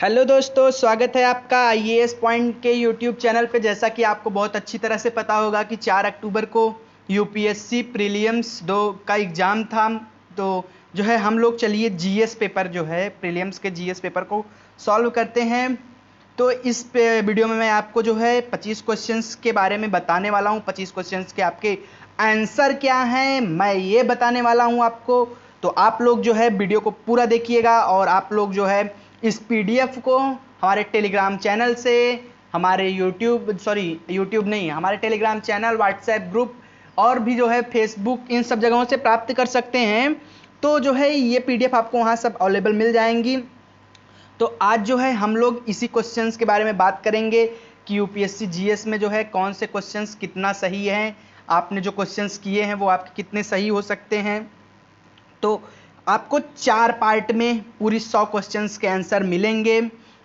Hello दोस्तों, स्वागत है आपका आईएएस पॉइंट के यूट्यूब चैनल पे। जैसा कि आपको बहुत अच्छी तरह से पता होगा कि 4 अक्टूबर को यूपीएससी प्रीलिम्स 2 का एग्ज़ाम था। तो जो है हम लोग चलिए जीएस पेपर जो है प्रीलिम्स के जीएस पेपर को सॉल्व करते हैं। तो इस वीडियो में मैं आपको जो है 25 क्वेश्चंस के बारे में बताने वाला हूँ। 25 क्वेश्चंस के आपके आंसर क्या हैं मैं ये बताने वाला हूँ आपको। तो आप लोग जो है वीडियो को पूरा देखिएगा और आप लोग जो है इस पीडीएफ को हमारे टेलीग्राम चैनल से, हमारे यूट्यूब नहीं, हमारे टेलीग्राम चैनल, व्हाट्सएप ग्रुप और भी जो है फेसबुक, इन सब जगहों से प्राप्त कर सकते हैं। तो जो है ये पीडीएफ आपको वहाँ सब अवेलेबल मिल जाएंगी। तो आज जो है हम लोग इसी क्वेश्चंस के बारे में बात करेंगे कि यूपीएससी जीएस में जो है कौन से क्वेश्चंस कितना सही हैं, आपने जो क्वेश्चंस किए हैं वो आपके कितने सही हो सकते हैं। तो आपको 4 पार्ट में पूरी 100 क्वेश्चंस के आंसर मिलेंगे।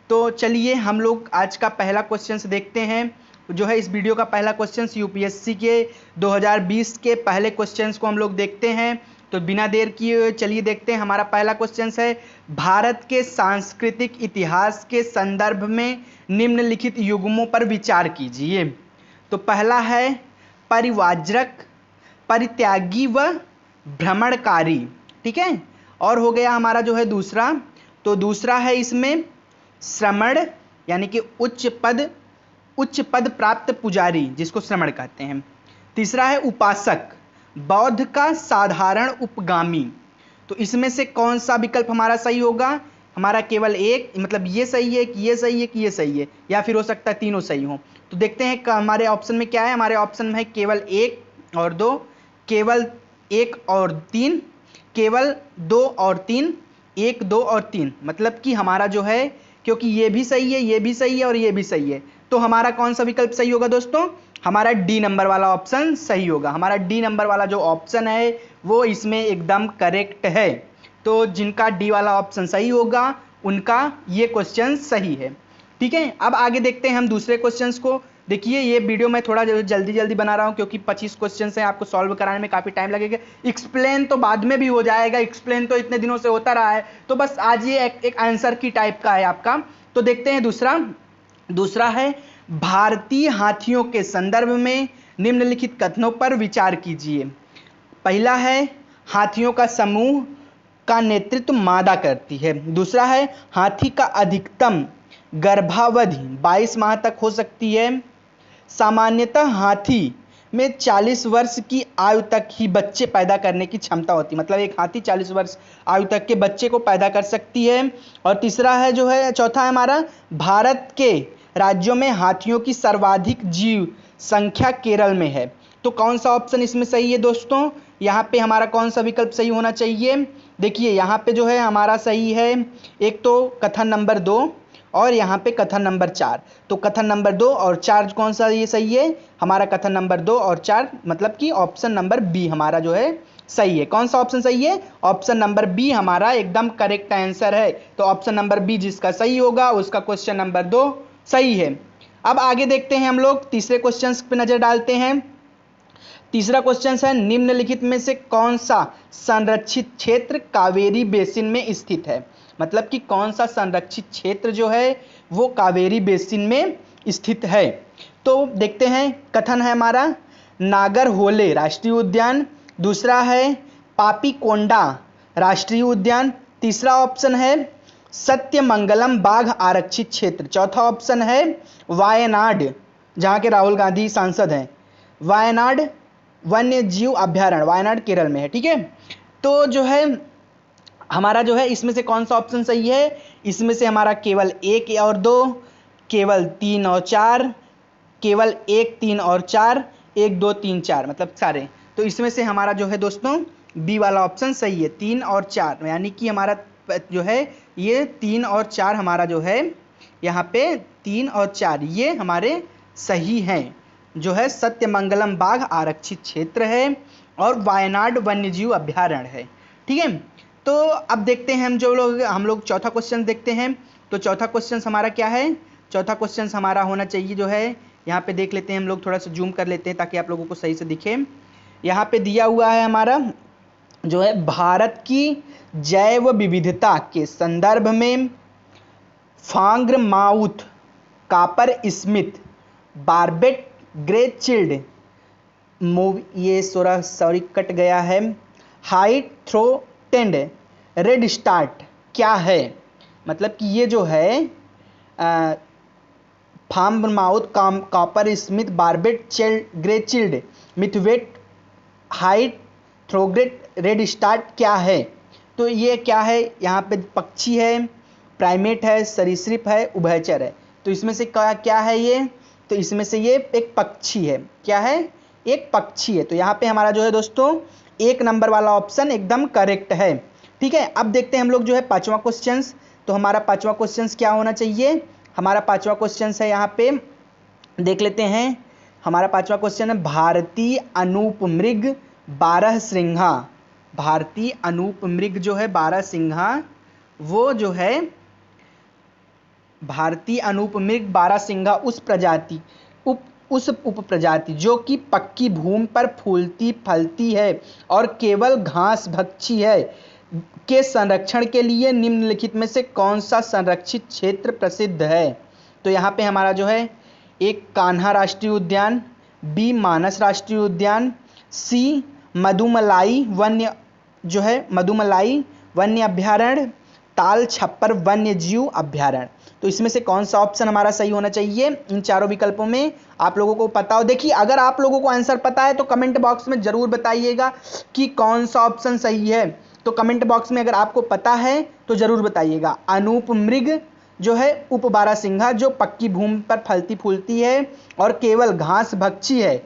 तो चलिए हम लोग आज का पहला क्वेश्चंस देखते हैं। जो है इस वीडियो का पहला क्वेश्चंस यूपीएससी के 2020 के पहले क्वेश्चंस को हम लोग देखते हैं। तो बिना देर किए चलिए देखते हैं। हमारा पहला क्वेश्चंस है, भारत के सांस्कृतिक इतिहास के संदर्भ में निम्नलिखित युग्मों पर विचार कीजिए। तो पहला है परिव्राजक, परित्यागी व भ्रमणकारी, ठीक है। और हो गया हमारा जो है दूसरा, तो दूसरा है इसमें श्रमण, यानी कि उच्च पद प्राप्त पुजारी, जिसको श्रमण कहते हैं। तीसरा है उपासक, बौद्ध का साधारण उपगामी। तो इसमें से कौन सा विकल्प हमारा सही होगा? हमारा केवल एक, मतलब ये सही है कि ये सही है कि ये सही है, या फिर हो सकता है तीनों सही हो। तो देखते हैं हमारे ऑप्शन में क्या है। हमारे ऑप्शन में है केवल 1 और 2, केवल 1 और 3, केवल 2 और 3, 1, 2 और 3। मतलब कि हमारा जो है, क्योंकि ये भी सही है, ये भी सही है और ये भी सही है, तो हमारा कौन सा विकल्प सही होगा दोस्तों? हमारा डी नंबर वाला ऑप्शन सही होगा। हमारा डी नंबर वाला जो ऑप्शन है वो इसमें एकदम करेक्ट है। तो जिनका डी वाला ऑप्शन सही होगा उनका ये क्वेश्चन सही है, ठीक है। अब आगे देखते हैं हम दूसरे क्वेश्चंस को। देखिए ये वीडियो मैं थोड़ा जल्दी बना रहा हूँ क्योंकि 25 क्वेश्चन हैं, आपको सॉल्व कराने में काफ़ी टाइम लगेगा। एक्सप्लेन तो बाद में भी हो जाएगा, एक्सप्लेन तो इतने दिनों से होता रहा है। तो बस आज ये एक आंसर की टाइप का है आपका। तो देखते हैं दूसरा है, भारतीय हाथियों के संदर्भ में निम्नलिखित कथनों पर विचार कीजिए। पहला है, हाथियों का समूह का नेतृत्व मादा करती है। दूसरा है, हाथी का अधिकतम गर्भावधि 22 माह तक हो सकती है। सामान्यतः हाथी में 40 वर्ष की आयु तक ही बच्चे पैदा करने की क्षमता होती है, मतलब एक हाथी 40 वर्ष आयु तक के बच्चे को पैदा कर सकती है। और तीसरा है जो है, चौथा है हमारा, भारत के राज्यों में हाथियों की सर्वाधिक जीव संख्या केरल में है। तो कौन सा ऑप्शन इसमें सही है दोस्तों? यहाँ पे हमारा कौन सा विकल्प सही होना चाहिए? देखिए यहाँ पे जो है हमारा सही है, एक तो कथन नंबर 2 और यहाँ पे कथन नंबर 4। तो कथन नंबर 2 और 4 कौन सा ये सही है? हमारा कथन नंबर 2 और 4, मतलब कि ऑप्शन नंबर बी हमारा जो है सही है। कौन सा ऑप्शन सही है? ऑप्शन नंबर बी हमारा एकदम करेक्ट आंसर है। तो ऑप्शन नंबर बी जिसका सही होगा उसका क्वेश्चन नंबर 2 सही है। अब आगे देखते हैं, हम लोग तीसरे क्वेश्चन पे नजर डालते हैं। तीसरा क्वेश्चन है, निम्नलिखित में से कौन सा संरक्षित क्षेत्र कावेरी बेसिन में स्थित है? मतलब कि कौन सा संरक्षित क्षेत्र जो है वो कावेरी बेसिन में स्थित है। तो देखते हैं, कथन है हमारा नागरहोले राष्ट्रीय उद्यान, दूसरा है पापीकोंडा राष्ट्रीय उद्यान, तीसरा ऑप्शन है सत्यमंगलम बाघ आरक्षित क्षेत्र, चौथा ऑप्शन है वायनाड, जहाँ के राहुल गांधी सांसद हैं, वायनाड वन्य जीव अभ्यारण्य, वायनाड केरल में है, ठीक है। तो जो है हमारा जो है इसमें से कौन सा ऑप्शन सही है? इसमें से हमारा केवल 1 और 2, केवल 3 और 4, केवल 1, 3 और 4, 1, 2, 3, 4, मतलब सारे। तो इसमें से हमारा जो है दोस्तों बी वाला ऑप्शन सही है, 3 और 4, यानी कि हमारा जो है ये 3 और 4 हमारा जो है यहाँ पे 3 और 4 ये हमारे सही हैं। जो है सत्यमंगलम बाघ आरक्षित क्षेत्र है और वायनाड वन्यजीव अभ्यारण्य है, ठीक है। तो अब देखते हैं हम लोग चौथा क्वेश्चन देखते हैं। तो चौथा क्वेश्चन हमारा क्या है? चौथा क्वेश्चन हमारा होना चाहिए जो है, यहाँ पे देख लेते हैं, हम लोग थोड़ा सा जूम कर लेते हैं ताकि आप लोगों को सही से दिखे। यहाँ पे दिया हुआ है हमारा जो है, भारत की जैव विविधता के संदर्भ में frogmouth, coppersmith, barbet grey chinned, ये सॉरी कट गया है, white throated, redstart क्या है? मतलब कि ये जो है frogmouth, coppersmith, barbet grey chinned, minivet, white, throated, redstart क्या है? तो ये क्या है? यहाँ पे पक्षी है, प्राइमेट है, सरीसृप है, उभयचर है। तो इसमें से क्या है ये? तो इसमें से ये एक पक्षी है। क्या है? एक पक्षी है। तो यहाँ पे हमारा जो है दोस्तों 1 नंबर वाला ऑप्शन एकदम करेक्ट है। ठीक है, अब देखते हैं हम लोग जो है 5वां क्वेश्चन। तो हमारा 5वां क्वेश्चन क्या होना चाहिए? हमारा 5वां क्वेश्चन है, यहाँ पे देख लेते हैं। हमारा 5वां क्वेश्चन है भारतीय अनूपमृग 12 सिंहा। भारतीय अनूपमृग जो है 12 सिंहा, वो जो है भारतीय अनूपमृग 12 सिंहा उस उपप्रजाति जो कि पक्की भूमि पर फूलती फलती है और केवल घास भक्षी है के संरक्षण के लिए निम्नलिखित में से कौन सा संरक्षित क्षेत्र प्रसिद्ध है? तो यहाँ पे हमारा जो है एक कान्हा राष्ट्रीय उद्यान, बी मानस राष्ट्रीय उद्यान, सी मधुमलाई वन्य अभ्यारण्य, ताल छप्पर वन्य जीव अभ्यारण्य। तो इसमें से कौन सा ऑप्शन हमारा सही होना चाहिए इन चारों विकल्पों में? आप लोगों को पता हो, देखिए अगर आप लोगों को आंसर पता है तो कमेंट बॉक्स में जरूर बताइएगा कि कौन सा ऑप्शन सही है। तो कमेंट बॉक्स में अगर आपको पता है तो जरूर बताइएगा। अनूपमृग जो है उप 12 सिंहा जो पक्की भूमि पर फलती फूलती है और केवल घास भक्षी है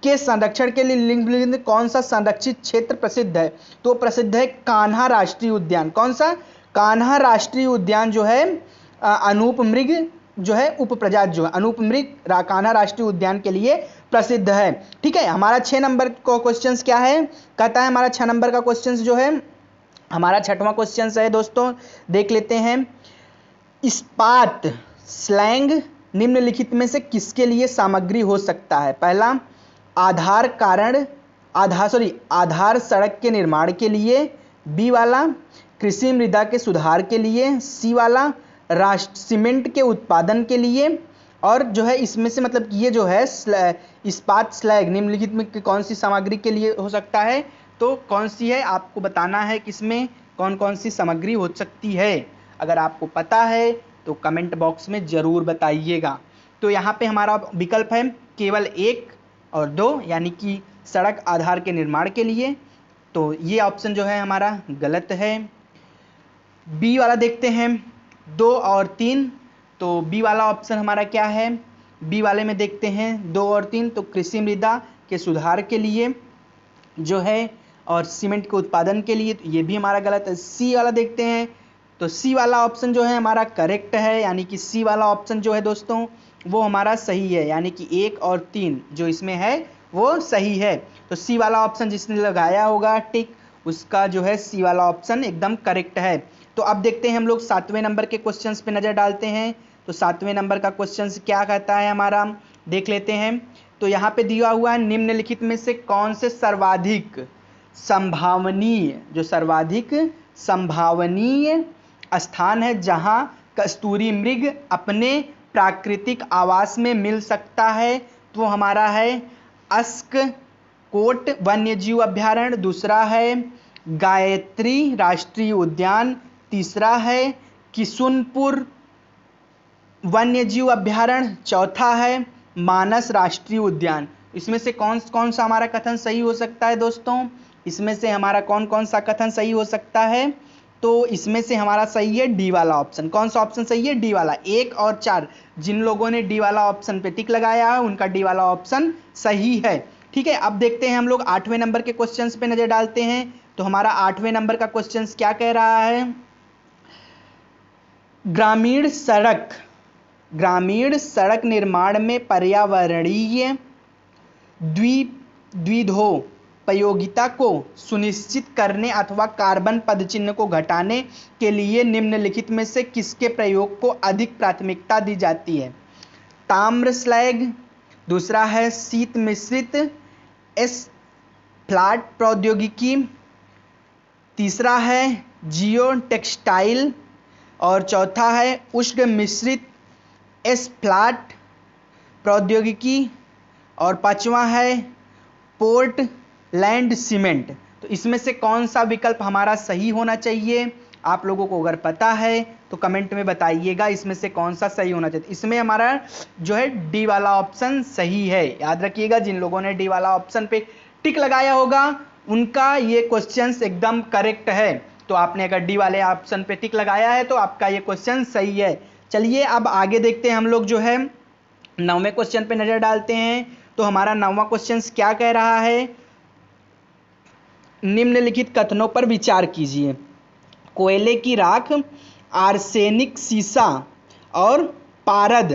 के संरक्षण के लिए निम्नलिखित में कौन सा संरक्षित क्षेत्र प्रसिद्ध है? तो प्रसिद्ध है कान्हा राष्ट्रीय उद्यान। कौन सा? कान्हा राष्ट्रीय उद्यान जो है अनूपमृग जो है उपप्रजाति जो है अनूपमृग कान्हा राष्ट्रीय उद्यान के लिए प्रसिद्ध है। ठीक है, हमारा 6 नंबर का क्वेश्चन क्या है? कहता है हमारा 6 नंबर का क्वेश्चन जो है, हमारा 6वां क्वेश्चन है दोस्तों, देख लेते हैं। इस्पात स्लैंग निम्नलिखित में से किसके लिए सामग्री हो सकता है? पहला, आधार सड़क के निर्माण के लिए, बी वाला कृषि मृदा के सुधार के लिए, सी वाला सीमेंट के उत्पादन के लिए, और जो है इसमें से मतलब ये जो है इस्पात स्लैग निम्नलिखित में कौन सी सामग्री के लिए हो सकता है? तो कौन सी है आपको बताना है, किसमें कौन कौन सी सामग्री हो सकती है। अगर आपको पता है तो कमेंट बॉक्स में ज़रूर बताइएगा। तो यहाँ पे हमारा विकल्प है केवल 1 और 2, यानी कि सड़क आधार के निर्माण के लिए। तो ये ऑप्शन जो है हमारा गलत है। बी वाला देखते हैं, 2 और 3। तो बी वाला ऑप्शन हमारा क्या है? बी वाले में देखते हैं 2 और 3, तो कृषि मृदा के सुधार के लिए जो है और सीमेंट के उत्पादन के लिए, तो ये भी हमारा गलत है। सी वाला देखते हैं, तो सी वाला ऑप्शन जो है हमारा करेक्ट है, यानी कि सी वाला ऑप्शन जो है दोस्तों वो हमारा सही है, यानी कि 1 और 3 जो इसमें है वो सही है। तो सी वाला ऑप्शन जिसने लगाया होगा टिक, उसका जो है सी वाला ऑप्शन एकदम करेक्ट है। तो अब देखते हैं हम लोग 7वें नंबर के क्वेश्चन पे नज़र डालते हैं। तो 7वें नंबर का क्वेश्चन क्या कहता है हमारा, देख लेते हैं। तो यहाँ पे दिया हुआ है निम्नलिखित में से कौन से सर्वाधिक संभावनीय स्थान है जहां कस्तूरी मृग अपने प्राकृतिक आवास में मिल सकता है? तो हमारा है अस्क कोट वन्यजीव अभ्यारण्य, दूसरा है गायत्री राष्ट्रीय उद्यान, तीसरा है किशुनपुर वन्यजीव अभ्यारण्य, चौथा है मानस राष्ट्रीय उद्यान। इसमें से कौन कौन सा हमारा कथन सही हो सकता है दोस्तों? इसमें से हमारा कौन कौन सा कथन सही हो सकता है? तो इसमें से हमारा सही है डी वाला ऑप्शन। कौन सा ऑप्शन सही है? डी वाला। 1 और 4 जिन लोगों ने डी वाला ऑप्शन पे टिक लगाया है उनका डी वाला ऑप्शन सही है। ठीक है, अब देखते हैं हम लोग 8वें नंबर के क्वेश्चंस पे नजर डालते हैं। तो हमारा 8वें नंबर का क्वेश्चन क्या कह रहा है? ग्रामीण सड़क निर्माण में पर्यावरणीय द्विधोपयोगिता को सुनिश्चित करने अथवा कार्बन पदचिह्न को घटाने के लिए निम्नलिखित में से किसके प्रयोग को अधिक प्राथमिकता दी जाती है? ताम्र स्लैग, दूसरा है शीत मिश्रित फ्लैट प्रौद्योगिकी, तीसरा है जियो टेक्सटाइल, और चौथा है उष्ण मिश्रित एस्फाल्ट प्रौद्योगिकी, और पांचवा है पोर्टलैंड सीमेंट। तो इसमें से कौन सा विकल्प हमारा सही होना चाहिए? आप लोगों को अगर पता है तो कमेंट में बताइएगा इसमें से कौन सा सही होना चाहिए। इसमें हमारा जो है डी वाला ऑप्शन सही है। याद रखिएगा, जिन लोगों ने डी वाला ऑप्शन पे टिक लगाया होगा उनका ये क्वेश्चन एकदम करेक्ट है। तो आपने अगर डी वाले ऑप्शन पे टिक लगाया है तो आपका ये क्वेश्चन सही है। चलिए अब आगे देखते हैं, हम लोग जो है 9वें क्वेश्चन पे नजर डालते हैं। तो हमारा 9वां क्वेश्चन क्या कह रहा है? निम्नलिखित कथनों पर विचार कीजिए। कोयले की राख, आर्सेनिक, सीसा और पारद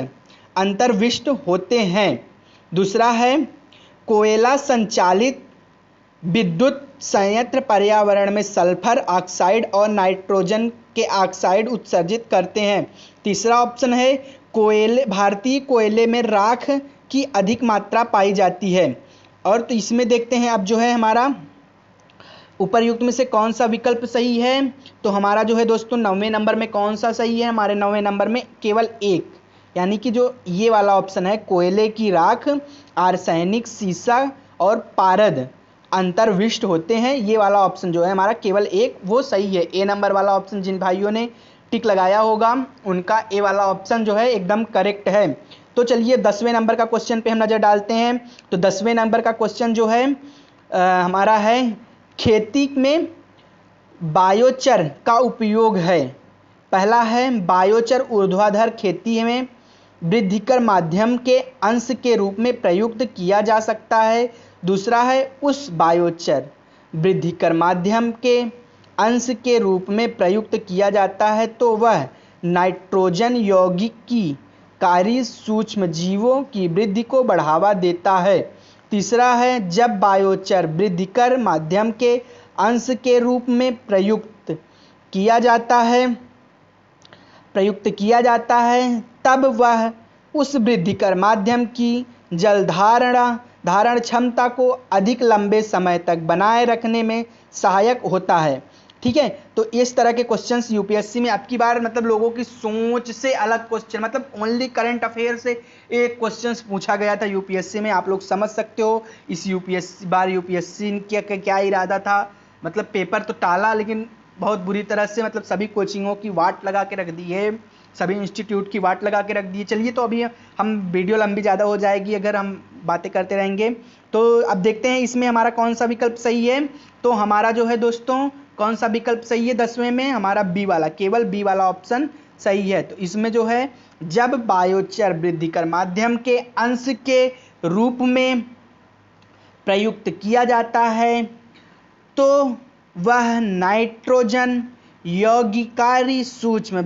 अंतर्विष्ट होते हैं। दूसरा है कोयला संचालित विद्युत संयंत्र पर्यावरण में सल्फर ऑक्साइड और नाइट्रोजन के ऑक्साइड उत्सर्जित करते हैं। तीसरा ऑप्शन है भारतीय कोयले में राख की अधिक मात्रा पाई जाती है। और तो इसमें देखते हैं अब जो है हमारा उपरयुक्त में से कौन सा विकल्प सही है। तो हमारा जो है दोस्तों 9वें नंबर में कौन सा सही है? हमारे 9वें नंबर में केवल एक, यानी कि जो ये वाला ऑप्शन है कोयले की राख, आर्सेनिक, सीसा और पारद अंतर्विष्ट होते हैं, ये वाला ऑप्शन जो है हमारा केवल एक वो सही है। ए नंबर वाला ऑप्शन जिन भाइयों ने टिक लगाया होगा उनका ए वाला ऑप्शन जो है एकदम करेक्ट है। तो चलिए 10वें नंबर का क्वेश्चन पे हम नज़र डालते हैं। तो 10वें नंबर का क्वेश्चन जो है हमारा है खेती में बायोचर का उपयोग है। पहला है बायोचर ऊर्ध्वाधर खेती में वृद्धिकर माध्यम के अंश के रूप में प्रयुक्त किया जा सकता है। दूसरा है उस बायोचर वृद्धिकर माध्यम के अंश के रूप में प्रयुक्त किया जाता है तो वह नाइट्रोजन यौगिकीकारी सूक्ष्म जीवों की वृद्धि को बढ़ावा देता है। तीसरा है जब बायोचर वृद्धिकर माध्यम के अंश के रूप में प्रयुक्त किया जाता है तब वह उस वृद्धिकर माध्यम की जल धारण क्षमता को अधिक लंबे समय तक बनाए रखने में सहायक होता है। ठीक है, तो इस तरह के क्वेश्चंस यूपीएससी में अब की बार मतलब लोगों की सोच से अलग क्वेश्चन, मतलब ओनली करंट अफेयर से एक क्वेश्चंस पूछा गया था यूपीएससी में। आप लोग समझ सकते हो इस यूपीएससी का क्या इरादा था। मतलब पेपर तो टाला लेकिन बहुत बुरी तरह से, मतलब सभी कोचिंगों की वाट लगा के रख दी है, सभी इंस्टीट्यूट की वाट लगा के रख दी है। चलिए तो अभी हम वीडियो लंबी ज़्यादा हो जाएगी अगर हम बातें करते रहेंगे। तो अब देखते हैं इसमें हमारा कौन सा विकल्प सही है। तो हमारा जो है दोस्तों कौन सा विकल्प सही है 10वें में? हमारा बी वाला, केवल बी वाला ऑप्शन सही है। तो इसमें जो है जब बायोचर वृद्धिकर माध्यम के अंश के रूप में प्रयुक्त किया जाता है तो वह नाइट्रोजन यौगिकारी सूक्ष्म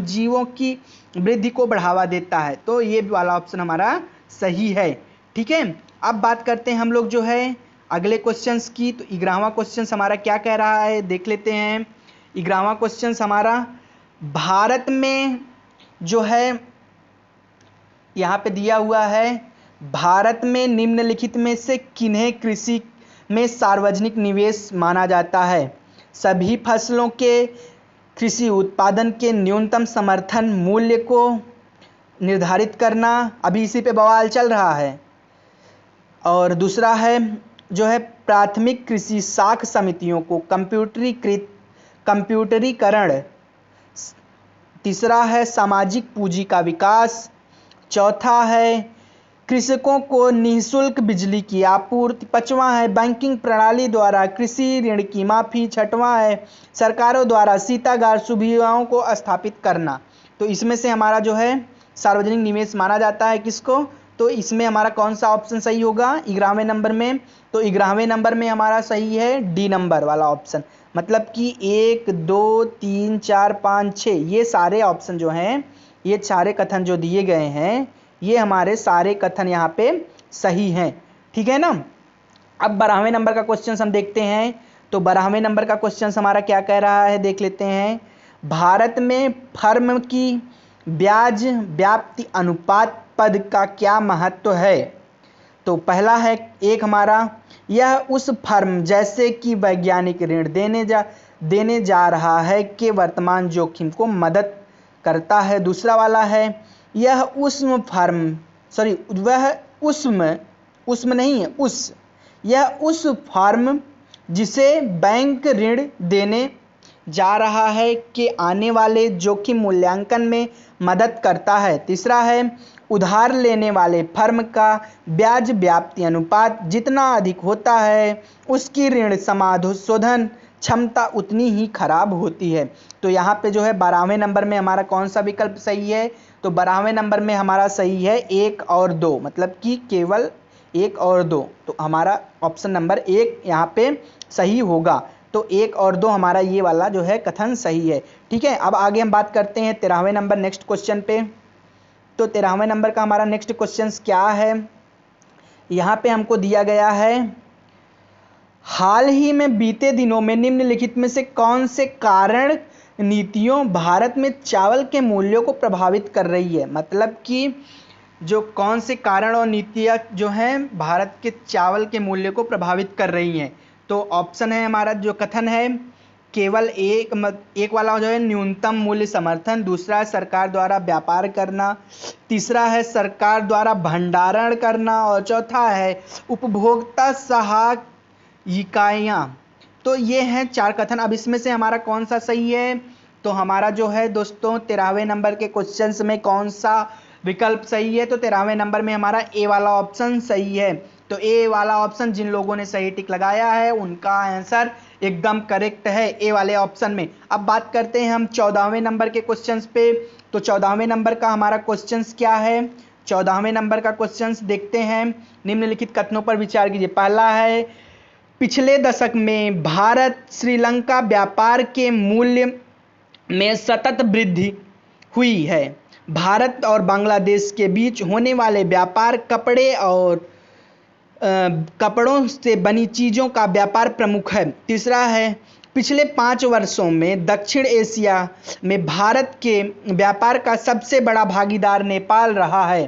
जीवों की वृद्धि को बढ़ावा देता है। तो ये वाला ऑप्शन हमारा सही है। ठीक है, अब बात करते हैं हम लोग जो है अगले क्वेश्चंस की। तो 11वां क्वेश्चन हमारा क्या कह रहा है देख लेते हैं। 11वां क्वेश्चन हमारा भारत में जो है यहाँ पे दिया हुआ है, भारत में निम्नलिखित में से किन्हें कृषि में सार्वजनिक निवेश माना जाता है? सभी फसलों के कृषि उत्पादन के न्यूनतम समर्थन मूल्य को निर्धारित करना, अभी इसी पे बवाल चल रहा है। और दूसरा है जो है प्राथमिक कृषि साख समितियों को कंप्यूटरीकरण। तीसरा है सामाजिक पूंजी का विकास। चौथा है कृषकों को निःशुल्क बिजली की आपूर्ति। पांचवा है बैंकिंग प्रणाली द्वारा कृषि ऋण की माफी। छठवां है सरकारों द्वारा शीतागार सुविधाओं को स्थापित करना। तो इसमें से हमारा जो है सार्वजनिक निवेश माना जाता है किसको? तो इसमें हमारा कौन सा ऑप्शन सही होगा 11वें नंबर में? तो 11वें नंबर में हमारा सही है डी नंबर वाला ऑप्शन। मतलब कि 1 2 3 4 5 6 ये सारे ऑप्शन जो हैं, ये सारे कथन जो दिए गए हैं, ये हमारे सारे कथन यहाँ पे सही हैं। ठीक है ना। अब 12वें नंबर का क्वेश्चन हम देखते हैं। तो 12वें नंबर का क्वेश्चन हमारा क्या कह रहा है देख लेते हैं। भारत में फर्म की ब्याज व्याप्ति अनुपात पद का क्या महत्व है? तो पहला है एक हमारा, यह उस फर्म जैसे कि वैज्ञानिक ऋण देने जा रहा है के वर्तमान जोखिम को मदद करता है। दूसरा वाला है यह उष्म फर्म सॉरी वह उष्म नहीं है यह उस फर्म जिसे बैंक ऋण देने जा रहा है के आने वाले जोखिम मूल्यांकन में मदद करता है। तीसरा है उधार लेने वाले फर्म का ब्याज व्याप्ति अनुपात जितना अधिक होता है उसकी ऋण समाशोधन क्षमता उतनी ही खराब होती है। तो यहाँ पे जो है 12वें नंबर में हमारा कौन सा विकल्प सही है? तो 12वें नंबर में हमारा सही है 1 और 2, मतलब कि केवल 1 और 2। तो हमारा ऑप्शन नंबर 1 यहाँ पे सही होगा। तो 1 और 2 हमारा ये वाला जो है कथन सही है। ठीक है, अब आगे हम बात करते हैं 13वें नंबर नेक्स्ट क्वेश्चन पे। तो 13वें नंबर का हमारा नेक्स्ट क्वेश्चन क्या है? यहाँ पे हमको दिया गया है हाल ही में बीते दिनों में निम्नलिखित में से कौन से कारण नीतियों भारत में चावल के मूल्यों को प्रभावित कर रही है। मतलब कि जो कौन से कारण और नीतियाँ जो हैं भारत के चावल के मूल्य को प्रभावित कर रही हैं। तो ऑप्शन है हमारा जो कथन है केवल एक वाला जो है न्यूनतम मूल्य समर्थन, दूसरा है सरकार द्वारा व्यापार करना, तीसरा है सरकार द्वारा भंडारण करना और चौथा है उपभोक्ता सहायक इकाइयाँ। तो ये हैं 4 कथन। अब इसमें से हमारा कौन सा सही है? तो हमारा जो है दोस्तों 13वें नंबर के क्वेश्चंस में कौन सा विकल्प सही है? तो 13वें नंबर में हमारा ए वाला ऑप्शन सही है। तो ए वाला ऑप्शन जिन लोगों ने सही टिक लगाया है उनका आंसर एकदम करेक्ट है ए वाले ऑप्शन में। अब बात करते हैं हम 14वें नंबर के क्वेश्चंस पे। तो 14वें नंबर का हमारा क्वेश्चंस क्या है? 14वें नंबर का क्वेश्चंस देखते हैं। निम्नलिखित कथनों पर विचार कीजिए। पहला है पिछले दशक में भारत श्रीलंका व्यापार के मूल्य में सतत वृद्धि हुई है। भारत और बांग्लादेश के बीच होने वाले व्यापार कपड़ों से बनी चीज़ों का व्यापार प्रमुख है। तीसरा है पिछले 5 वर्षों में दक्षिण एशिया में भारत के व्यापार का सबसे बड़ा भागीदार नेपाल रहा है।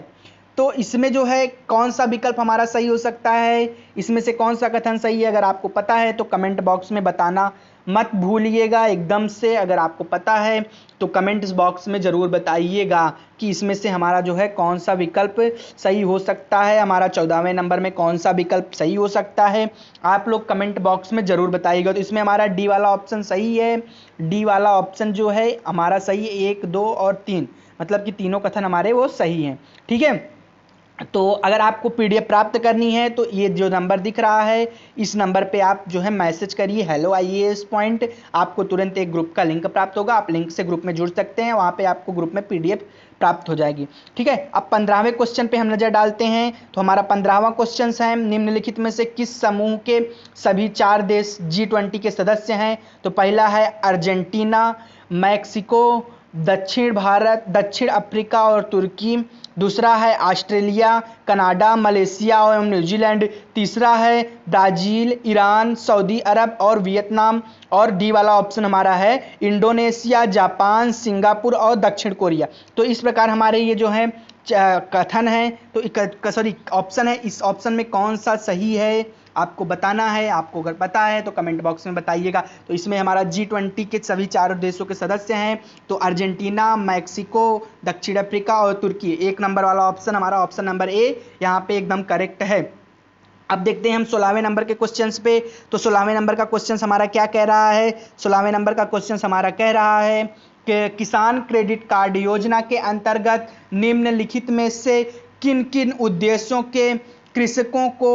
तो इसमें जो है कौन सा विकल्प हमारा सही हो सकता है? इसमें से कौन सा कथन सही है? अगर आपको पता है तो कमेंट बॉक्स में बताना मत भूलिएगा एकदम से। अगर आपको पता है तो कमेंट बॉक्स में ज़रूर बताइएगा कि इसमें से हमारा जो है कौन सा विकल्प सही हो सकता है। हमारा 14वें नंबर में कौन सा विकल्प सही हो सकता है, आप लोग कमेंट बॉक्स में ज़रूर बताइएगा। तो इसमें हमारा डी वाला ऑप्शन सही है। डी वाला ऑप्शन जो है हमारा सही है 1, 2 और 3, मतलब कि तीनों कथन हमारे वो सही हैं। ठीक है, तो अगर आपको पीडीएफ प्राप्त करनी है तो ये जो नंबर दिख रहा है इस नंबर पे आप जो है मैसेज करिए हेलो IAS पॉइंट, आपको तुरंत एक ग्रुप का लिंक प्राप्त होगा। आप लिंक से ग्रुप में जुड़ सकते हैं, वहाँ पे आपको ग्रुप में पीडीएफ प्राप्त हो जाएगी। ठीक है, अब 15वें क्वेश्चन पे हम नज़र डालते हैं। तो हमारा 15वां क्वेश्चन है निम्नलिखित में से किस समूह के सभी 4 देश G20 के सदस्य हैं? तो पहला है अर्जेंटीना, मैक्सिको, दक्षिण अफ्रीका और तुर्की, दूसरा है ऑस्ट्रेलिया, कनाडा, मलेशिया और न्यूजीलैंड, तीसरा है ब्राज़ील, ईरान, सऊदी अरब और वियतनाम, और डी वाला ऑप्शन हमारा है इंडोनेशिया, जापान, सिंगापुर और दक्षिण कोरिया। तो इस प्रकार हमारे ये जो है कथन है, तो सॉरी ऑप्शन है, इस ऑप्शन में कौन सा सही है आपको बताना है। आपको अगर पता है तो कमेंट बॉक्स में बताइएगा। तो इसमें हमारा G20 के सभी 4 देशों के सदस्य हैं, तो अर्जेंटीना, मैक्सिको, दक्षिण अफ्रीका और तुर्की। 1 नंबर वाला ऑप्शन हमारा ऑप्शन नंबर ए यहाँ पे एकदम करेक्ट है। अब देखते हैं हम 16वें नंबर के क्वेश्चंस पे। तो 16वें नंबर का क्वेश्चन हमारा क्या कह रहा है? 16वें नंबर का क्वेश्चन हमारा कह रहा है कि किसान क्रेडिट कार्ड योजना के अंतर्गत निम्नलिखित में से किन किन उद्देश्यों के कृषकों को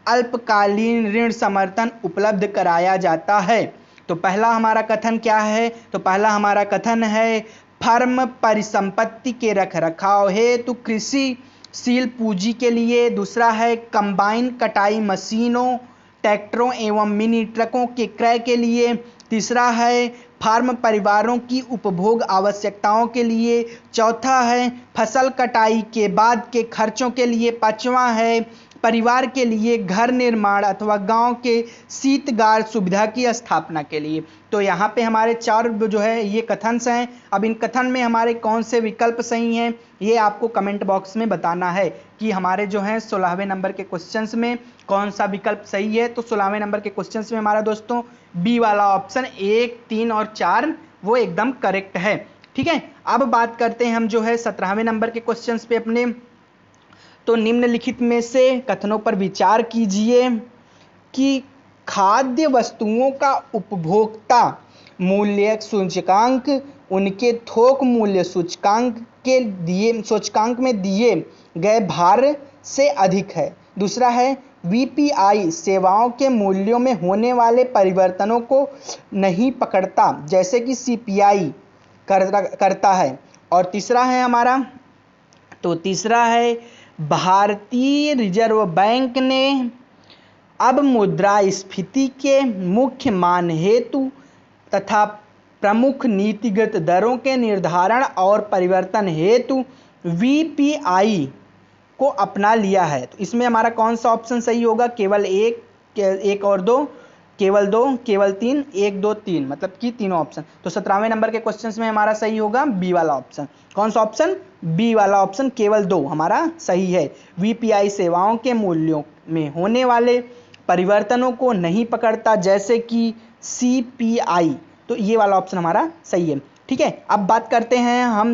अल्पकालीन ऋण समर्थन उपलब्ध कराया जाता है। तो पहला हमारा कथन क्या है? तो पहला हमारा कथन है फर्म परिसंपत्ति के रखरखाव हेतु कृषिशील पूंजी के लिए, दूसरा है कंबाइन कटाई मशीनों, ट्रैक्टरों एवं मिनी ट्रकों के क्रय के लिए, तीसरा है फार्म परिवारों की उपभोग आवश्यकताओं के लिए, चौथा है फसल कटाई के बाद के खर्चों के लिए, पांचवा है परिवार के लिए घर निर्माण अथवा गांव के शीतगार सुविधा की स्थापना के लिए। तो यहाँ पे हमारे 4 जो है ये कथन हैं। अब इन कथन में हमारे कौन से विकल्प सही हैं ये आपको कमेंट बॉक्स में बताना है कि हमारे जो हैं 16वें नंबर के क्वेश्चंस में कौन सा विकल्प सही है। तो 16वें नंबर के क्वेश्चंस में हमारा दोस्तों बी वाला ऑप्शन 1, 3 और 4 वो एकदम करेक्ट है। ठीक है, अब बात करते हैं हम जो है 17वें नंबर के क्वेश्चंस पे अपने। तो निम्नलिखित में से कथनों पर विचार कीजिए कि खाद्य वस्तुओं का उपभोक्ता मूल्य सूचकांक उनके थोक मूल्य सूचकांक में दिए गए भार से अधिक है। दूसरा है वीपीआई सेवाओं के मूल्यों में होने वाले परिवर्तनों को नहीं पकड़ता जैसे कि सीपीआई करता है। और तीसरा है हमारा, तो तीसरा है भारतीय रिजर्व बैंक ने अब मुद्रास्फीति के मुख्य मान हेतु तथा प्रमुख नीतिगत दरों के निर्धारण और परिवर्तन हेतु वीपीआई को अपना लिया है। तो इसमें हमारा कौन सा ऑप्शन सही होगा? केवल एक और दो, केवल 2, केवल 3, 1, 2, 3, मतलब कि तीनों ऑप्शन। तो 17वें नंबर के क्वेश्चंस में हमारा सही होगा बी वाला ऑप्शन। कौन सा ऑप्शन? बी वाला ऑप्शन, केवल 2 हमारा सही है। वीपीआई सेवाओं के मूल्यों में होने वाले परिवर्तनों को नहीं पकड़ता जैसे कि सीपीआई। तो ये वाला ऑप्शन हमारा सही है। ठीक है, अब बात करते हैं हम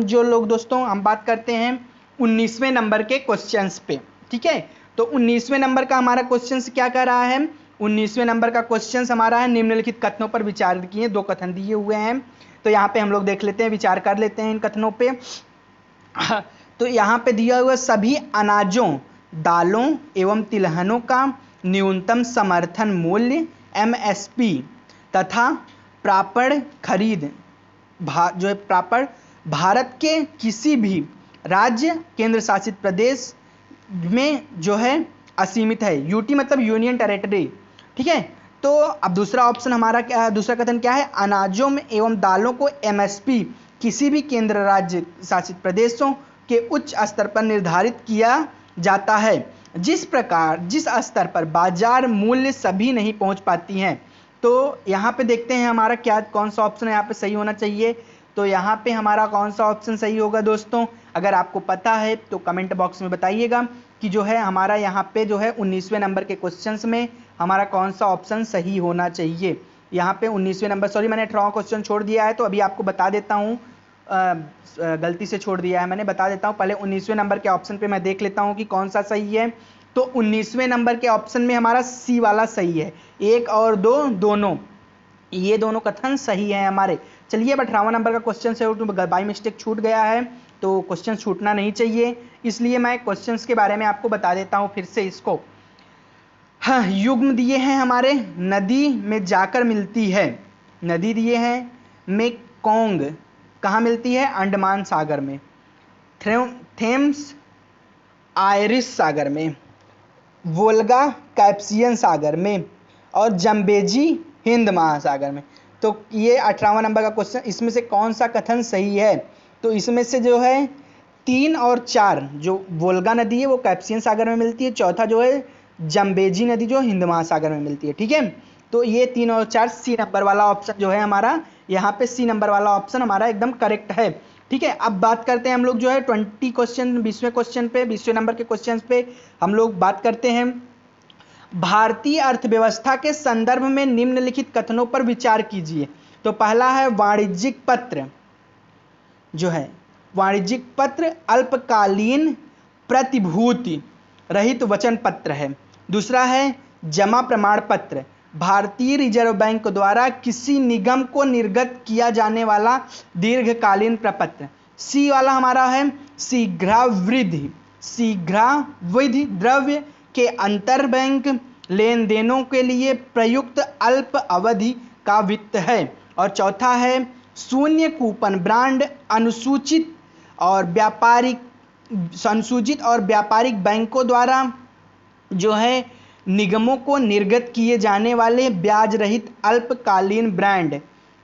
हम बात करते हैं 19वें नंबर के क्वेश्चंस पे। ठीक है, तो 19वें नंबर का हमारा क्वेश्चंस क्या कर रहा है? 19वें नंबर का क्वेश्चन हमारा है निम्नलिखित कथनों पर विचार किए। 2 कथन दिए हुए हैं, तो यहाँ पे हम लोग देख लेते हैं, विचार कर लेते हैं इन कथनों पे। तो यहाँ पे दिया हुआ सभी अनाजों, दालों एवं तिलहनों का न्यूनतम समर्थन मूल्य एमएसपी तथा प्रापड़ खरीद भारत के किसी भी राज्य केंद्र शासित प्रदेश में जो है असीमित है। यूटी मतलब यूनियन टेरिटरी। ठीक है, तो अब दूसरा ऑप्शन हमारा क्या, दूसरा कथन क्या है? अनाजों में एवं दालों को एमएसपी किसी भी केंद्र राज्य शासित प्रदेशों के उच्च स्तर पर निर्धारित किया जाता है जिस स्तर पर बाजार मूल्य सभी नहीं पहुंच पाती हैं। तो यहाँ पे देखते हैं हमारा क्या कौन सा ऑप्शन यहाँ पे सही होना चाहिए। तो यहाँ पे हमारा कौन सा ऑप्शन सही होगा दोस्तों? अगर आपको पता है तो कमेंट बॉक्स में बताइएगा कि जो है हमारा यहाँ पे जो है 19वें नंबर के क्वेश्चंस में हमारा कौन सा ऑप्शन सही होना चाहिए। यहाँ पे 19वें नंबर, सॉरी मैंने 18वां क्वेश्चन छोड़ दिया है, तो अभी आपको बता देता हूँ, गलती से छोड़ दिया है मैंने, बता देता हूँ। पहले 19वें नंबर के ऑप्शन पे मैं देख लेता हूँ कि कौन सा सही है। तो 19वें नंबर के ऑप्शन में हमारा सी वाला सही है। 1 और 2 दोनों, ये दोनों कथन सही है हमारे। चलिए अब 18वां नंबर का क्वेश्चन है, बाई मिस्टेक छूट गया है, तो क्वेश्चन छूटना नहीं चाहिए, इसलिए मैं क्वेश्चंस के बारे में आपको बता देता हूँ फिर से इसको। हाँ, युग्म दिए हैं हमारे, नदी में जाकर मिलती है, नदी दिए हैं, मेकोंग कहाँ मिलती है? अंडमान सागर में, थेम्स आयरिश सागर में, वोल्गा कैस्पियन सागर में और जम्बेजी हिंद महासागर में। तो ये 18वां नंबर का क्वेश्चन, इसमें से कौन सा कथन सही है? तो इसमें से जो है 3 और 4, जो वोल्गा नदी है वो कैस्पियन सागर में मिलती है, चौथा जो है जम्बेजी नदी जो हिंद महासागर में मिलती है। ठीक है, तो ये 3 और 4 सी नंबर वाला ऑप्शन जो है हमारा, यहाँ पे सी नंबर वाला ऑप्शन हमारा एकदम करेक्ट है। ठीक है, अब बात करते हैं हम लोग जो है 20 क्वेश्चन, 20वें क्वेश्चन पे, 20वें नंबर के क्वेश्चन पे हम लोग बात करते हैं। भारतीय अर्थव्यवस्था के संदर्भ में निम्नलिखित कथनों पर विचार कीजिए। तो पहला है वाणिज्यिक पत्र, जो है वाणिज्यिक पत्र अल्पकालीन प्रतिभूति रहित वचन पत्र है। दूसरा है जमा प्रमाण पत्र, भारतीय रिजर्व बैंक द्वारा किसी निगम को निर्गत किया जाने वाला दीर्घकालीन प्रपत्र। सी वाला हमारा है शीघ्रावधि द्रव्य के अंतर बैंक लेन देनों के लिए प्रयुक्त अल्प अवधि का वित्त है। और चौथा है शून्य कूपन ब्रांड अनुसूचित और व्यापारिक बैंकों द्वारा जो है निगमों को निर्गत किए जाने वाले ब्याज रहित अल्पकालीन ब्रांड।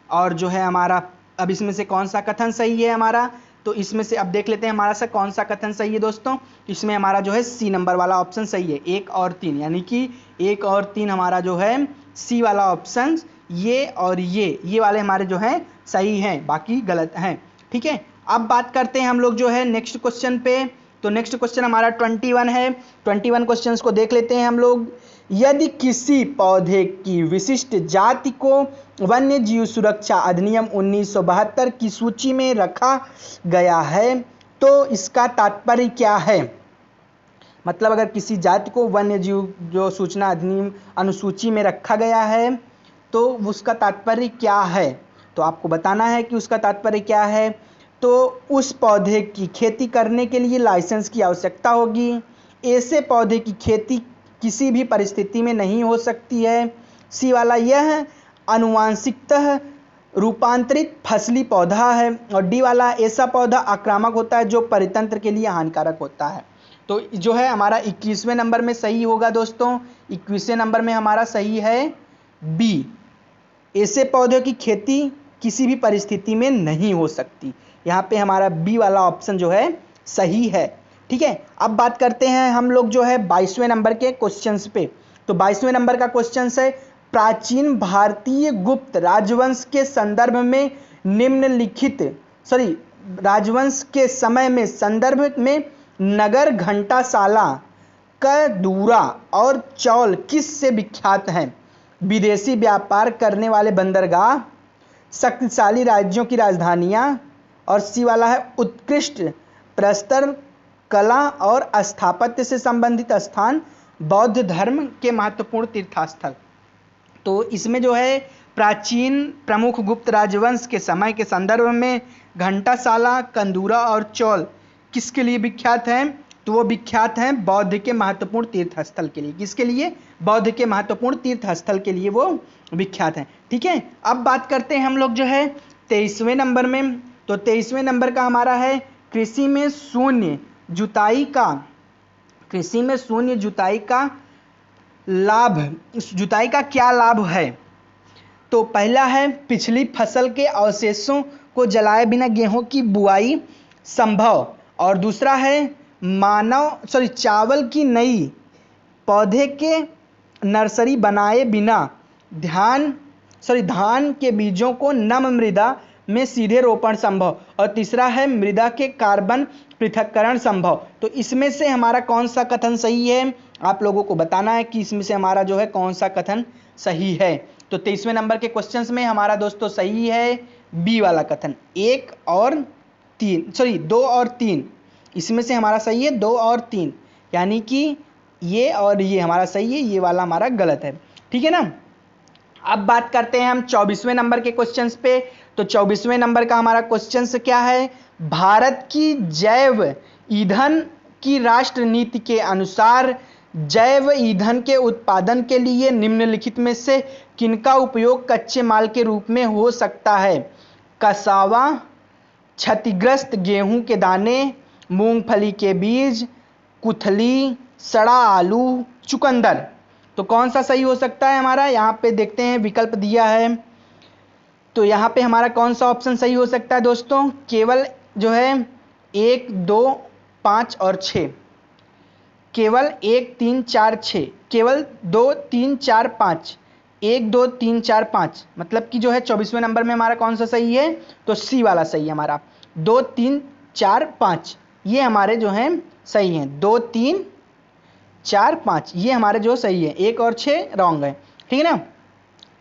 और जो है हमारा, अब इसमें से कौन सा कथन सही है हमारा? तो इसमें से अब देख लेते हैं हमारा सा कौन सा कथन सही है दोस्तों। इसमें हमारा जो है सी नंबर वाला ऑप्शन सही है, 1 और 3, यानी कि 1 और 3 हमारा जो है सी वाला ऑप्शन, ये और ये वाले हमारे जो हैं सही हैं, बाकी गलत हैं। ठीक है, अब बात करते हैं हम लोग जो है नेक्स्ट क्वेश्चन पे। तो नेक्स्ट क्वेश्चन हमारा 21 है। 21 क्वेश्चंस को देख लेते हैं हम लोग। यदि किसी पौधे की विशिष्ट जाति को वन्य जीव सुरक्षा अधिनियम 1972 की सूची में रखा गया है तो इसका तात्पर्य क्या है? मतलब अगर किसी जाति को वन्य जीव जो सूचना अधिनियम अनुसूची में रखा गया है तो उसका तात्पर्य क्या है, तो आपको बताना है कि उसका तात्पर्य क्या है। तो उस पौधे की खेती करने के लिए लाइसेंस की आवश्यकता होगी, ऐसे पौधे की खेती किसी भी परिस्थिति में नहीं हो सकती है। सी वाला यह आनुवांशिकतः रूपांतरित फसली पौधा है, और डी वाला ऐसा पौधा आक्रामक होता है जो परितंत्र के लिए हानिकारक होता है। तो जो है हमारा 21वें नंबर में सही होगा दोस्तों। 21वें नंबर में हमारा सही है बी, ऐसे पौधों की खेती किसी भी परिस्थिति में नहीं हो सकती। यहाँ पे हमारा बी वाला ऑप्शन जो है सही है। ठीक है, अब बात करते हैं हम लोग जो है 22वें नंबर के क्वेश्चंस पे। तो 22वें नंबर का क्वेश्चन है, प्राचीन भारतीय गुप्त राजवंश के संदर्भ में निम्नलिखित राजवंश के समय में संदर्भ में नगर घंटाशाला का दूरा और चौल किस से विख्यात हैं? विदेशी व्यापार करने वाले बंदरगाह, शक्तिशाली राज्यों की राजधानियां, और सी वाला है उत्कृष्ट प्रस्तर कला और स्थापत्य से संबंधित स्थान, बौद्ध धर्म के महत्वपूर्ण तीर्थस्थल। तो इसमें जो है प्राचीन प्रमुख गुप्त राजवंश के समय के संदर्भ में घंटाशाला, कंदूरा और चौल किसके लिए विख्यात हैं? तो वो विख्यात हैं बौद्ध के महत्वपूर्ण तीर्थस्थल के लिए। किसके लिए? बौद्ध के महत्वपूर्ण तीर्थस्थल के लिए वो विख्यात हैं। ठीक है, अब बात करते हैं हम लोग जो है 23वें नंबर में। तो 23वें नंबर का हमारा है कृषि में शून्य जुताई का लाभ, जुताई का क्या लाभ है? तो पहला है पिछली फसल के अवशेषों को जलाए बिना गेहूं की बुआई संभव, और दूसरा है चावल की नई पौधे के नर्सरी बनाए बिना धान के बीजों को नम मृदा में सीधे रोपण संभव, और तीसरा है मृदा के कार्बन पृथक्करण संभव। तो इसमें से हमारा कौन सा कथन सही है? आप लोगों को बताना है कि इसमें से हमारा जो है कौन सा कथन सही है। तो 23वें नंबर के क्वेश्चंस में हमारा दोस्तों सही है बी वाला कथन, 2 और 3। इसमें से हमारा सही है 2 और 3, यानी कि ये और ये हमारा सही है, ये वाला हमारा गलत है। ठीक है ना। अब बात करते हैं हम 24वें नंबर के क्वेश्चंस पे। तो 24वें नंबर का हमारा क्वेश्चन क्या है? भारत की जैव ईंधन की राष्ट्र नीति के अनुसार जैव ईंधन के उत्पादन के लिए निम्नलिखित में से किनका उपयोग कच्चे माल के रूप में हो सकता है? कसावा, क्षतिग्रस्त गेहूं के दाने, मूंगफली के बीज, कुथली, सड़ा आलू, चुकंदर। तो कौन सा सही हो सकता है हमारा? यहाँ पे देखते हैं विकल्प दिया है। तो यहाँ पे हमारा कौन सा ऑप्शन सही हो सकता है दोस्तों? केवल जो है 1, 2, 5 और 6, केवल 1, 3, 4, 6, केवल 2, 3, 4, 5, 1, 2, 3, 4, 5, मतलब कि जो है 24वें नंबर में हमारा कौन सा सही है? तो सी वाला सही है हमारा, 2, 3, 4, 5, ये हमारे जो हैं सही हैं। 2, 3, 4, 5 ये हमारे जो सही है, 1 और 6 रॉन्ग है। ठीक है ना।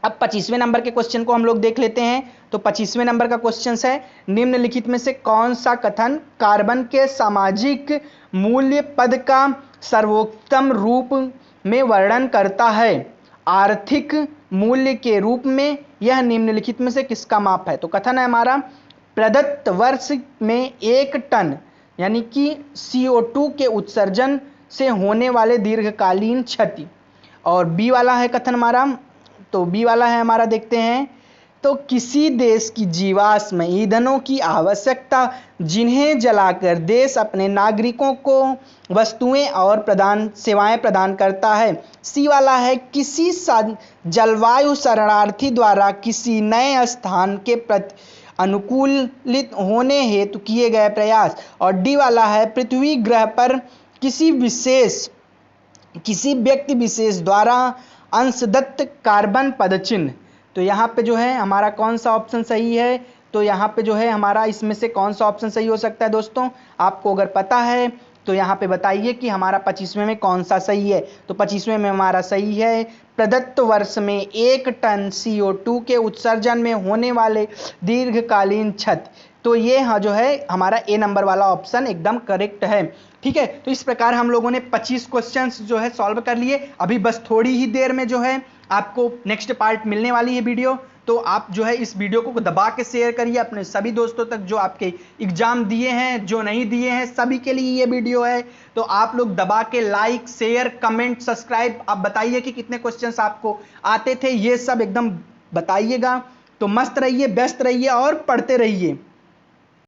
अब 25वें नंबर के क्वेश्चन को हम लोग देख लेते हैं। तो 25वें नंबर का क्वेश्चन है, निम्नलिखित में से कौन सा कथन कार्बन के सामाजिक मूल्य पद का सर्वोत्तम रूप में वर्णन करता है? आर्थिक मूल्य के रूप में यह निम्नलिखित में से किसका माप है? तो कथन है हमारा, प्रदत्त वर्ष में 1 टन यानी कि CO2 के उत्सर्जन से होने वाले दीर्घकालीन क्षति। और बी वाला है कथन हमारा, तो बी वाला है हमारा, देखते हैं। तो किसी देश की जीवाश्म ईंधनों की आवश्यकता जिन्हें जलाकर देश अपने नागरिकों को वस्तुएं और सेवाएं प्रदान करता है। सी वाला है, किसी जलवायु शरणार्थी द्वारा किसी नए स्थान के प्रति अनुकूलित होने हेतु किए गए प्रयास। और डी वाला है पृथ्वी ग्रह पर किसी व्यक्ति विशेष द्वारा अंशदत्त कार्बन पदचिन्ह। तो यहाँ पे जो है हमारा कौन सा ऑप्शन सही है, तो यहाँ पे जो है हमारा इसमें से कौन सा ऑप्शन सही हो सकता है दोस्तों, आपको अगर पता है तो यहाँ पे बताइए कि हमारा 25वें में कौन सा सही है। तो 25वें में हमारा सही है प्रदत्त वर्ष में 1 टन CO2 के उत्सर्जन में होने वाले दीर्घकालीन क्षति। तो ये हाँ जो है हमारा ए नंबर वाला ऑप्शन एकदम करेक्ट है। ठीक है, तो इस प्रकार हम लोगों ने 25 क्वेश्चंस जो है सॉल्व कर लिए। अभी बस थोड़ी ही देर में जो है आपको नेक्स्ट पार्ट मिलने वाली है वीडियो। तो आप जो है इस वीडियो को दबा के शेयर करिए अपने सभी दोस्तों तक जो आपके एग्जाम दिए हैं, जो नहीं दिए हैं, सभी के लिए ये वीडियो है। तो आप लोग दबा के लाइक, शेयर, कमेंट, सब्सक्राइब, आप बताइए कि कितने क्वेश्चंस आपको आते थे, ये सब एकदम बताइएगा। तो मस्त रहिए, व्यस्त रहिए और पढ़ते रहिए।